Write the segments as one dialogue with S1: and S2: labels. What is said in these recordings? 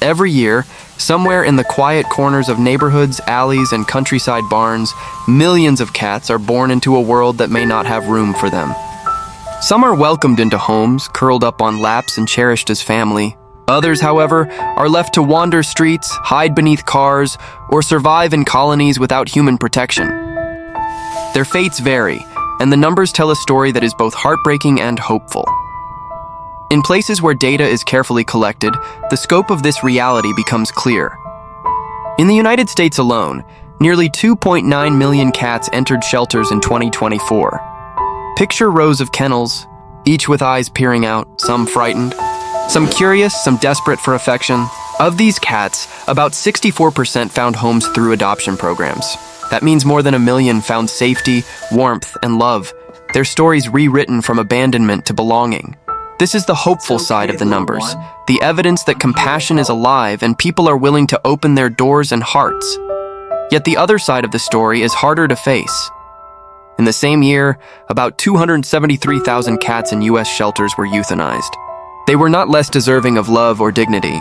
S1: Every year, somewhere in the quiet corners of neighborhoods, alleys, and countryside barns, millions of cats are born into a world that may not have room for them. Some are welcomed into homes, curled up on laps and cherished as family. Others, however, are left to wander streets, hide beneath cars, or survive in colonies without human protection. Their fates vary, and the numbers tell a story that is both heartbreaking and hopeful. In places where data is carefully collected, the scope of this reality becomes clear. In the United States alone, nearly 2.9 million cats entered shelters in 2024. Picture rows of kennels, each with eyes peering out, some frightened, some curious, some desperate for affection. Of these cats, about 64% found homes through adoption programs. That means more than 1 million found safety, warmth, and love, their stories rewritten from abandonment to belonging. This is the hopeful side of the numbers, the evidence that compassion is alive and people are willing to open their doors and hearts. Yet the other side of the story is harder to face. In the same year, about 273,000 cats in U.S. shelters were euthanized. They were not less deserving of love or dignity.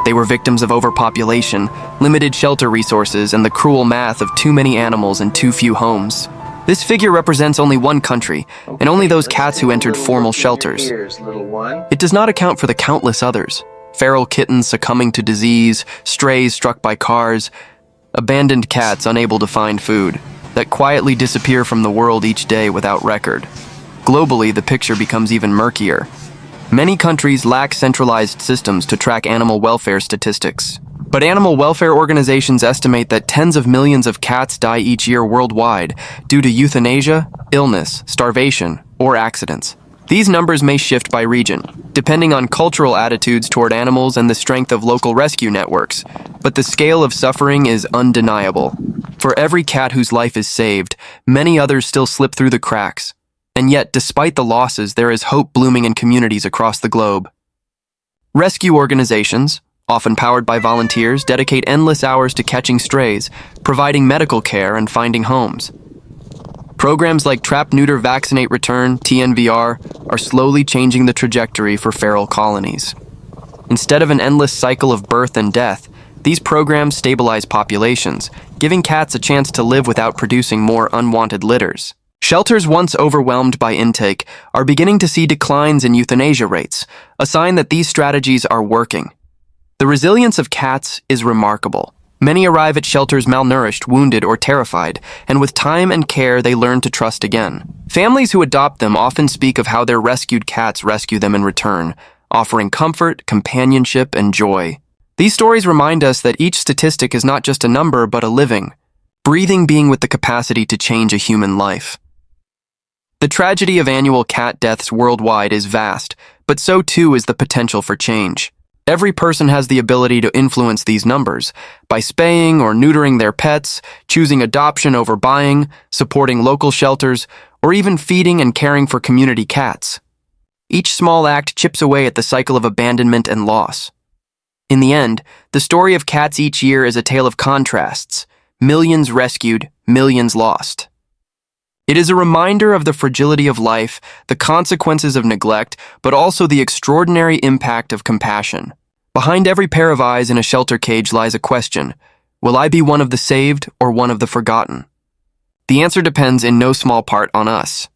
S1: They were victims of overpopulation, limited shelter resources, and the cruel math of too many animals and too few homes. This figure represents only one country, and only those cats who entered formal shelters. It does not account for the countless others. Feral kittens succumbing to disease, strays struck by cars, abandoned cats unable to find food, that quietly disappear from the world each day without record. Globally, the picture becomes even murkier. Many countries lack centralized systems to track animal welfare statistics. But animal welfare organizations estimate that tens of millions of cats die each year worldwide due to euthanasia, illness, starvation, or accidents. These numbers may shift by region, depending on cultural attitudes toward animals and the strength of local rescue networks, but the scale of suffering is undeniable. For every cat whose life is saved, many others still slip through the cracks. And yet, despite the losses, there is hope blooming in communities across the globe. Rescue organizations, often powered by volunteers, dedicate endless hours to catching strays, providing medical care, and finding homes. Programs like Trap, Neuter, Vaccinate, Return, TNVR, are slowly changing the trajectory for feral colonies. Instead of an endless cycle of birth and death, these programs stabilize populations, giving cats a chance to live without producing more unwanted litters. Shelters once overwhelmed by intake are beginning to see declines in euthanasia rates, a sign that these strategies are working. The resilience of cats is remarkable. Many arrive at shelters malnourished, wounded, or terrified, and with time and care they learn to trust again. Families who adopt them often speak of how their rescued cats rescue them in return, offering comfort, companionship, and joy. These stories remind us that each statistic is not just a number, but a living, breathing being with the capacity to change a human life. The tragedy of annual cat deaths worldwide is vast, but so too is the potential for change. Every person has the ability to influence these numbers by spaying or neutering their pets, choosing adoption over buying, supporting local shelters, or even feeding and caring for community cats. Each small act chips away at the cycle of abandonment and loss. In the end, the story of cats each year is a tale of contrasts: millions rescued, millions lost. It is a reminder of the fragility of life, the consequences of neglect, but also the extraordinary impact of compassion. Behind every pair of eyes in a shelter cage lies a question: will I be one of the saved or one of the forgotten? The answer depends in no small part on us.